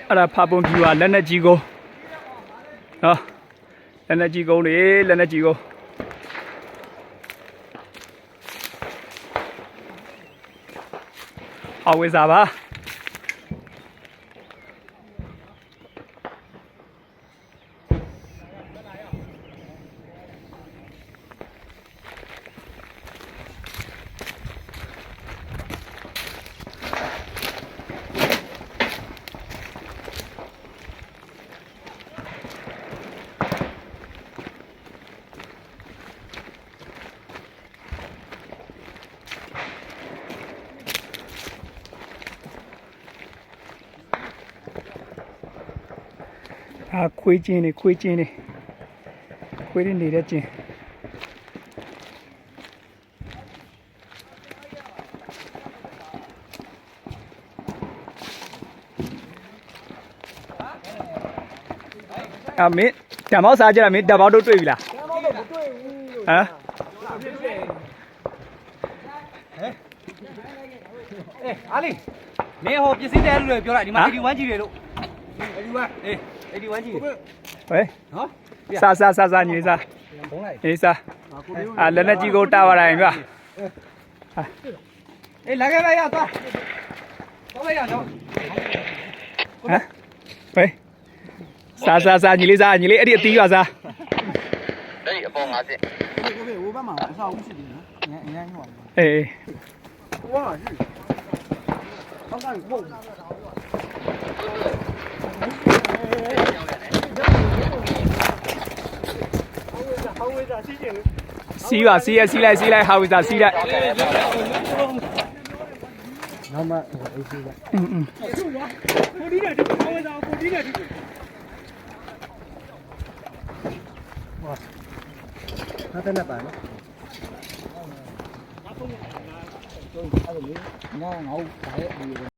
အဲ့ဒါဖာပုံကြီးကလက်နဲ့ကြီးကိုနော်လက်နဲ့ကြီးကုန်းလေလက်နဲ့ကြီးကုန်းအဝေးစားပါခွေးချင်းနေခွေးချင်းနေခွေးတွေနေတဲ့ချင်းမင်းဓမ္မောက်စားကြတာမင်းဓမ္မောက်တို့တွေ့ပြီလားဓမ္မောက်တို့မတွေ့ဘူးဟမ်အားလေးမင်းဟိုပစ္စည်းတဲလူတွေပြောလိုက်ဒီမှာ81ကြီးတွေလို့81ကြီးတွေဟဲ့နော်စားညီစားဘုံလိုက်အေးစားလက်နဲ့ကြီးကိုတာပါတိုင်းဗျာအေးလာခဲ့ပါရသွားတော့လိုက်ရတော့ဟမ်ဟဲ့စားညီလေးအဲ့ဒီအသီးပါစားအဲ့ဒီအပေါ်50ကိုဘေးဟိုဘက်မှာအဆောက်အဦရှိတယ်နော်အញ្ញမ်းဟိုအေးဟိုကရှိတော့ကဘုံစီးပါစီးလိုက်ဟာဝီစာစီးလိုက်နောက်မှအေးစီးလိုက်ကိုဒီနဲ့ဒီဟာဝီစာကိုဒီနဲ့ဒီဟာတဲ့နဲ့ပါနော်အဲ့လိုလေငါ့ဒါရဲ့